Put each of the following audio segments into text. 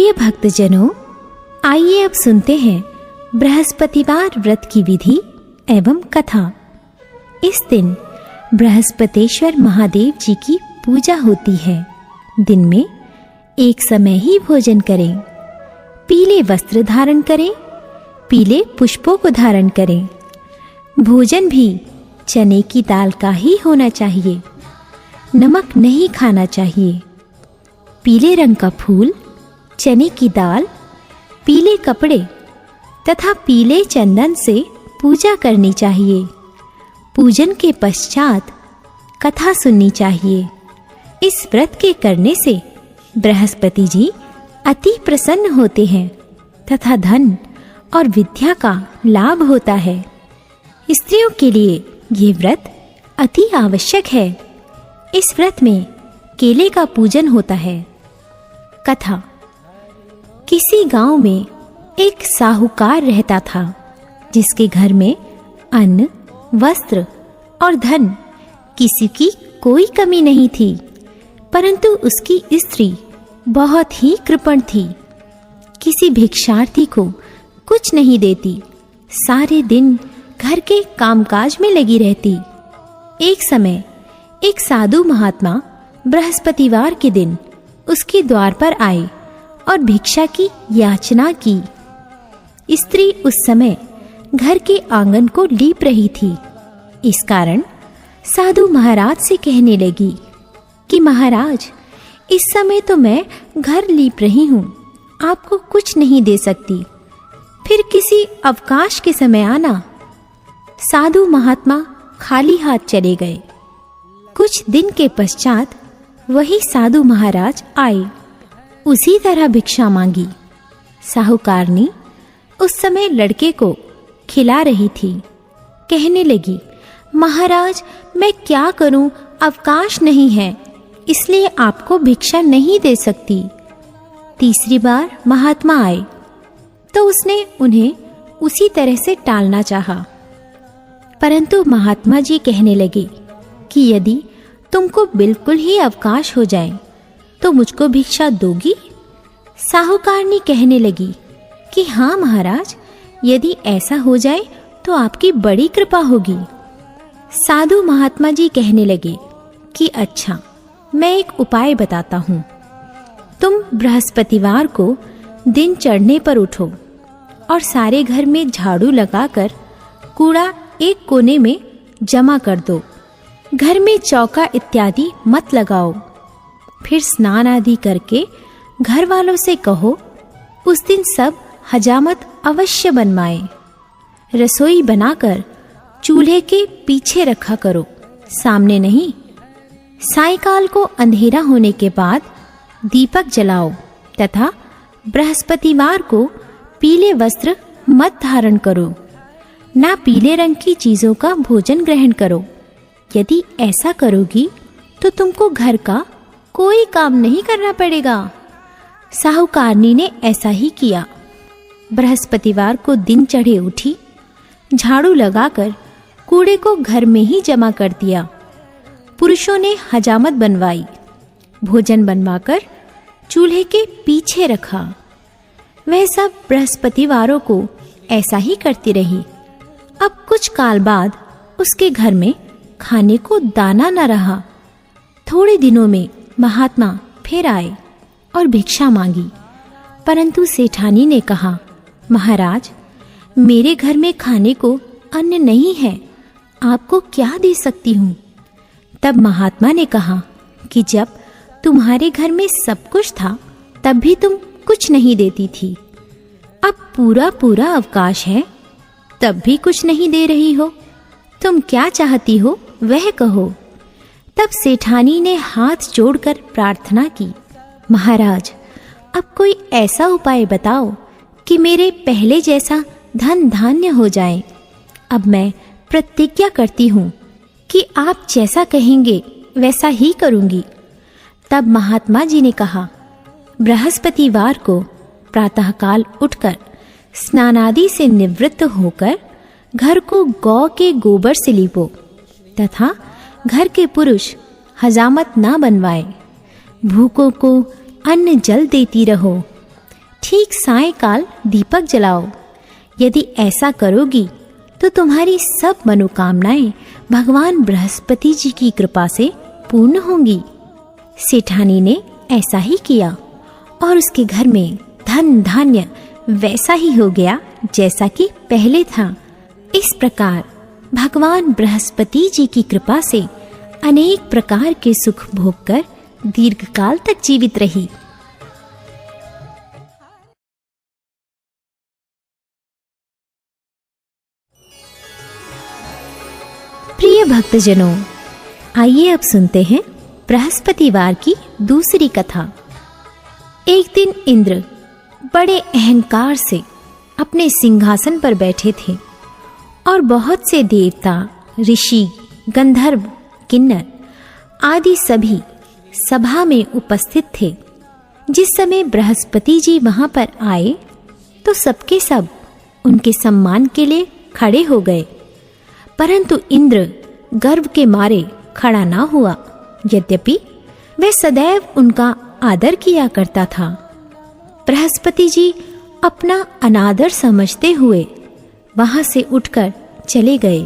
प्रिय भक्तजनों, आइए अब सुनते हैं बृहस्पतिवार व्रत की विधि एवं कथा। इस दिन बृहस्पतेश्वर महादेव जी की पूजा होती है। दिन में एक समय ही भोजन करें, पीले वस्त्र धारण करें, पीले पुष्पों को धारण करें। भोजन भी चने की दाल का ही होना चाहिए, नमक नहीं खाना चाहिए। पीले रंग का फूल, चने की दाल, पीले कपड़े तथा पीले चंदन से पूजा करनी चाहिए। पूजन के पश्चात कथा सुननी चाहिए। इस व्रत के करने से बृहस्पति जी अति प्रसन्न होते हैं तथा धन और विद्या का लाभ होता है। स्त्रियों के लिए ये व्रत अति आवश्यक है। इस व्रत में केले का पूजन होता है। कथा। किसी गांव में एक साहूकार रहता था, जिसके घर में अन्न, वस्त्र और धन किसी की कोई कमी नहीं थी, परंतु उसकी स्त्री बहुत ही कृपण थी। किसी भिक्षार्थी को कुछ नहीं देती, सारे दिन घर के कामकाज में लगी रहती। एक समय एक साधु महात्मा बृहस्पतिवार के दिन उसके द्वार पर आए और भिक्षा की याचना की। स्त्री उस समय घर के आंगन को लीप रही थी। इस कारण साधु महाराज से कहने लगी कि महाराज, इस समय तो मैं घर लीप रही हूँ, आपको कुछ नहीं दे सकती, फिर किसी अवकाश के समय आना। साधु महात्मा खाली हाथ चले गए। कुछ दिन के पश्चात वही साधु महाराज आए, उसी तरह भिक्षा मांगी। साहूकारनी उस समय लड़के को खिला रही थी। कहने लगी, महाराज मैं क्या करूं, अवकाश नहीं है, इसलिए आपको भिक्षा नहीं दे सकती। तीसरी बार महात्मा आए तो उसने उन्हें उसी तरह से टालना चाहा, परंतु महात्मा जी कहने लगे कि यदि तुमको बिल्कुल ही अवकाश हो जाए तो मुझको भिक्षा दोगी? साहूकारनी कहने लगी कि हाँ महाराज, यदि ऐसा हो जाए तो आपकी बड़ी कृपा होगी। साधु महात्मा जी कहने लगे कि अच्छा, मैं एक उपाय बताता हूँ। तुम बृहस्पतिवार को दिन चढ़ने पर उठो और सारे घर में झाड़ू लगाकर कूड़ा एक कोने में जमा कर दो। घर में चौका इत्यादि मत लगाओ। फिर स्नान आदि करके घर वालों से कहो उस दिन सब हजामत अवश्य बनवाएं। रसोई बनाकर चूल्हे के पीछे रखा करो, सामने नहीं। सायंकाल को अंधेरा होने के बाद दीपक जलाओ तथा बृहस्पतिवार को पीले वस्त्र मत धारण करो, ना पीले रंग की चीजों का भोजन ग्रहण करो। यदि ऐसा करोगी तो तुमको घर का कोई काम नहीं करना पड़ेगा। साहूकारनी ने ऐसा ही किया। बृहस्पतिवार को दिन चढ़े उठी, झाड़ू लगाकर कूड़े को घर में ही जमा कर दिया। पुरुषों ने हजामत बनवाई, भोजन बनवाकर चूल्हे के पीछे रखा। वह सब बृहस्पतिवारों को ऐसा ही करती रही। अब कुछ काल बाद उसके घर में खाने को दाना न रहा। थोड़े दिनों में महात्मा फिर आए और भिक्षा मांगी, परंतु सेठानी ने कहा, महाराज मेरे घर में खाने को अन्न नहीं है, आपको क्या दे सकती हूँ? तब महात्मा ने कहा कि जब तुम्हारे घर में सब कुछ था तब भी तुम कुछ नहीं देती थी, अब पूरा पूरा अवकाश है तब भी कुछ नहीं दे रही हो। तुम क्या चाहती हो वह कहो। तब सेठानी ने हाथ जोड़कर प्रार्थना की, महाराज अब कोई ऐसा उपाय बताओ कि मेरे पहले जैसा धन धान्य हो जाए। अब मैं प्रतिज्ञा करती हूँ कि आप जैसा कहेंगे वैसा ही करूँगी। तब महात्मा जी ने कहा, बृहस्पतिवार को प्रातःकाल उठकर स्नानादि से निवृत्त होकर घर को गौ के गोबर से लीपो तथा घर के पुरुष हजामत ना बनवाए। भूखों को अन्न जल देती रहो। ठीक सायंकाल दीपक जलाओ। यदि ऐसा करोगी तो तुम्हारी सब मनोकामनाएं भगवान बृहस्पति जी की कृपा से पूर्ण होंगी। सेठानी ने ऐसा ही किया और उसके घर में धन धान्य वैसा ही हो गया जैसा कि पहले था। इस प्रकार भगवान बृहस्पति जी की कृपा से अनेक प्रकार के सुख भोग कर दीर्घ काल तक जीवित रही। प्रिय भक्तजनों, आइए अब सुनते हैं बृहस्पतिवार की दूसरी कथा। एक दिन इंद्र बड़े अहंकार से अपने सिंहासन पर बैठे थे और बहुत से देवता, ऋषि, गंधर्व, किन्नर आदि सभी सभा में उपस्थित थे। जिस समय बृहस्पति जी वहां पर आए तो सबके सब उनके सम्मान के लिए खड़े हो गए, परंतु इंद्र गर्व के मारे खड़ा ना हुआ। यद्यपि वह सदैव उनका आदर किया करता था। बृहस्पति जी अपना अनादर समझते हुए वहां से उठकर चले गए।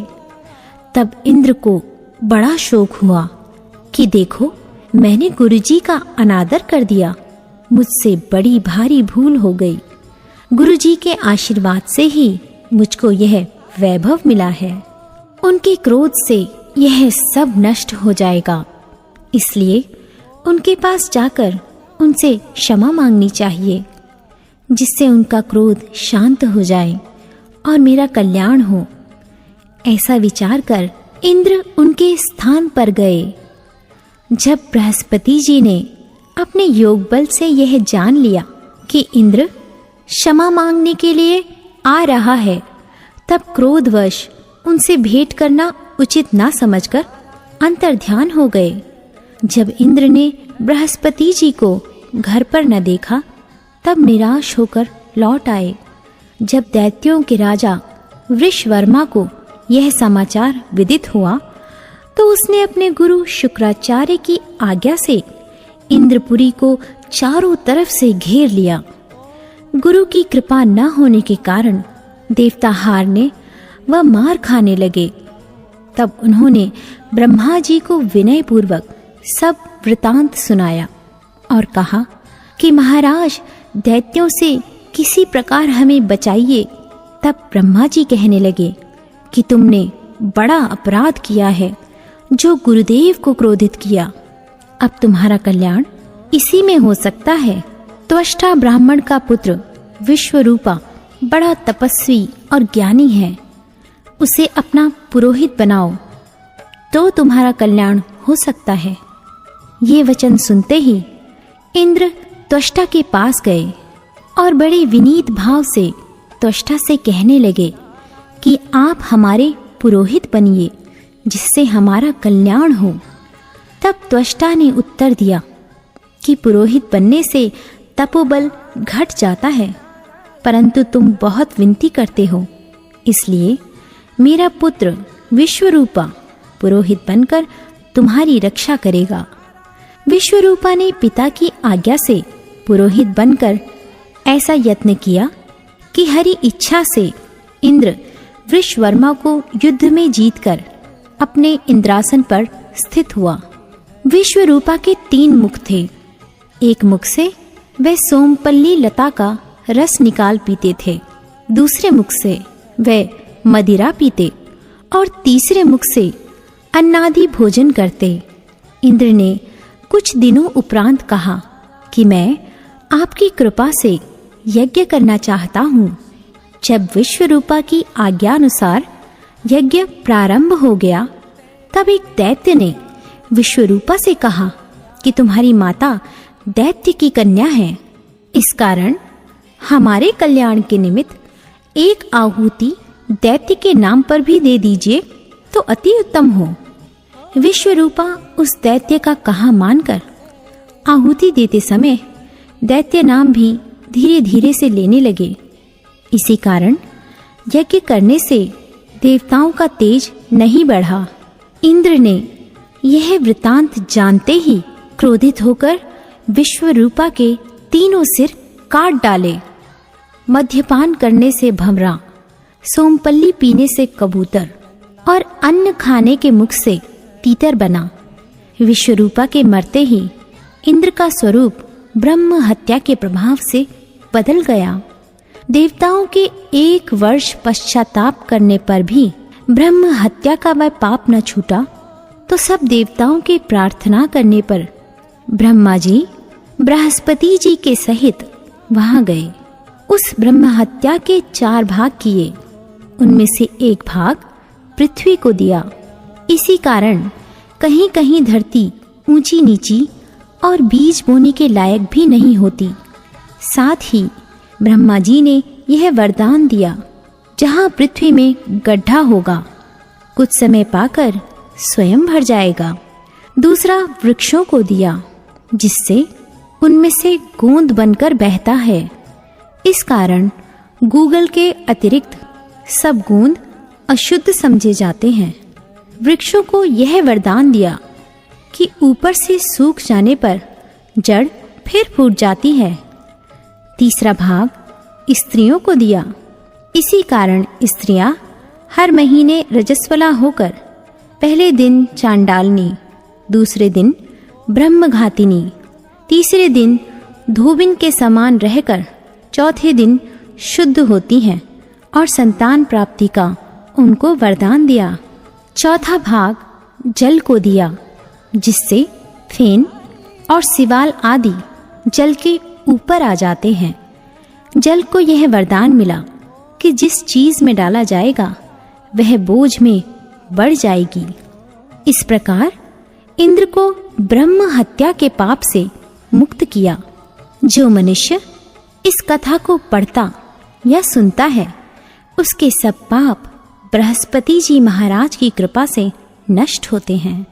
तब इंद्र को बड़ा शोक हुआ कि देखो, मैंने गुरुजी का अनादर कर दिया, मुझसे बड़ी भारी भूल हो गई। गुरुजी के आशीर्वाद से ही मुझको यह वैभव मिला है। उनके क्रोध से यह सब नष्ट हो जाएगा, इसलिए उनके पास जाकर उनसे क्षमा मांगनी चाहिए, जिससे उनका क्रोध शांत हो जाए और मेरा कल्याण हो। ऐसा विचार कर इंद्र उनके स्थान पर गए। जब बृहस्पति जी ने अपने योग बल से यह जान लिया कि इंद्र क्षमा मांगने के लिए आ रहा है, तब क्रोधवश उनसे भेंट करना उचित ना समझकर अंतर्ध्यान हो गए। जब इंद्र ने बृहस्पति जी को घर पर न देखा, तब निराश होकर लौट आए। जब दैत्यों के राजा वृषवर्मा को यह समाचार विदित हुआ, तो उसने अपने गुरु शुक्राचार्य की आज्ञा से इंद्रपुरी को चारों तरफ से घेर लिया। गुरु की कृपा न होने के कारण देवता हारने व मार खाने लगे। तब उन्होंने ब्रह्मा जी को विनय पूर्वक सब वृतांत सुनाया और कहा कि महाराज, दैत्यों से किसी प्रकार हमें बचाइए। तब ब्रह्मा जी कहने लगे कि तुमने बड़ा अपराध किया है, जो गुरुदेव को क्रोधित किया। अब तुम्हारा कल्याण इसी में हो सकता है। त्वष्टा ब्राह्मण का पुत्र विश्वरूपा बड़ा तपस्वी और ज्ञानी है, उसे अपना पुरोहित बनाओ तो तुम्हारा कल्याण हो सकता है। ये वचन सुनते ही इंद्र त्वष्टा के पास गए और बड़े विनीत भाव से त्वष्टा से कहने लगे कि आप हमारे पुरोहित बनिए, जिससे हमारा कल्याण हो। तब त्वष्टा ने उत्तर दिया कि पुरोहित बनने से तपोबल घट जाता है, परंतु तुम बहुत विनती करते हो, इसलिए मेरा पुत्र विश्वरूपा पुरोहित बनकर तुम्हारी रक्षा करेगा। विश्वरूपा ने पिता की आज्ञा से पुरोहित बनकर ऐसा यत्न किया कि हरि इच्छा से इंद्र वृषवर्मा को युद्ध में जीतकर अपने इंद्रासन पर स्थित हुआ। विश्वरूपा के 3 मुख थे। एक मुख से वह सोमपल्ली लता का रस निकाल पीते थे, दूसरे मुख से वह मदिरा पीते और तीसरे मुख से अन्नादि भोजन करते। इंद्र ने कुछ दिनों उपरांत कहा कि मैं आपकी कृपा से यज्ञ करना चाहता हूँ। जब विश्वरूपा की आज्ञानुसार यज्ञ प्रारंभ हो गया, तब एक दैत्य ने विश्वरूपा से कहा कि तुम्हारी माता दैत्य की कन्या है, इस कारण हमारे कल्याण के निमित्त एक आहुति दैत्य के नाम पर भी दे दीजिए तो अति उत्तम हो। विश्वरूपा उस दैत्य का कहा मानकर आहुति देते समय दैत्य नाम भी धीरे धीरे से लेने लगे। इसी कारण यज्ञ करने से देवताओं का तेज नहीं बढ़ा। इंद्र ने यह वृतांत जानते ही क्रोधित होकर विश्वरूपा के 3 सिर काट डाले मद्यपान करने से भंवरा, सोमपल्ली पीने से कबूतर और अन्न खाने के मुख से तीतर बना। विश्वरूपा के मरते ही इंद्र का स्वरूप ब्रह्म हत्या के प्रभाव से बदल गया। देवताओं के 1 वर्ष पश्चाताप करने पर भी ब्रह्म हत्या का वह पाप न छूटा, तो सब देवताओं के प्रार्थना करने पर ब्रह्मा जी बृहस्पति जी के सहित वहां गए। उस ब्रह्म हत्या के 4 भाग किए, उनमें से 1 भाग पृथ्वी को दिया। इसी कारण कहीं कहीं धरती ऊंची नीची और बीज बोने के लायक भी नहीं होती। साथ ही ब्रह्मा जी ने यह वरदान दिया, जहाँ पृथ्वी में गड्ढा होगा कुछ समय पाकर स्वयं भर जाएगा। दूसरा वृक्षों को दिया, जिससे उनमें से गोंद बनकर बहता है। इस कारण गूगल के अतिरिक्त सब गोंद अशुद्ध समझे जाते हैं। वृक्षों को यह वरदान दिया कि ऊपर से सूख जाने पर जड़ फिर फूट जाती है। तीसरा भाग स्त्रियों को दिया। इसी कारण स्त्रियां हर महीने रजस्वला होकर पहले दिन चांडालनी, दूसरे दिन ब्रह्मघातिनी, तीसरे दिन धोबिन के समान रहकर चौथे दिन शुद्ध होती हैं और संतान प्राप्ति का उनको वरदान दिया। चौथा भाग जल को दिया, जिससे फेन और सिवाल आदि जल के ऊपर आ जाते हैं। जल को यह वरदान मिला कि जिस चीज में डाला जाएगा वह बोझ में बढ़ जाएगी। इस प्रकार इंद्र को ब्रह्म हत्या के पाप से मुक्त किया। जो मनुष्य इस कथा को पढ़ता या सुनता है, उसके सब पाप बृहस्पति जी महाराज की कृपा से नष्ट होते हैं।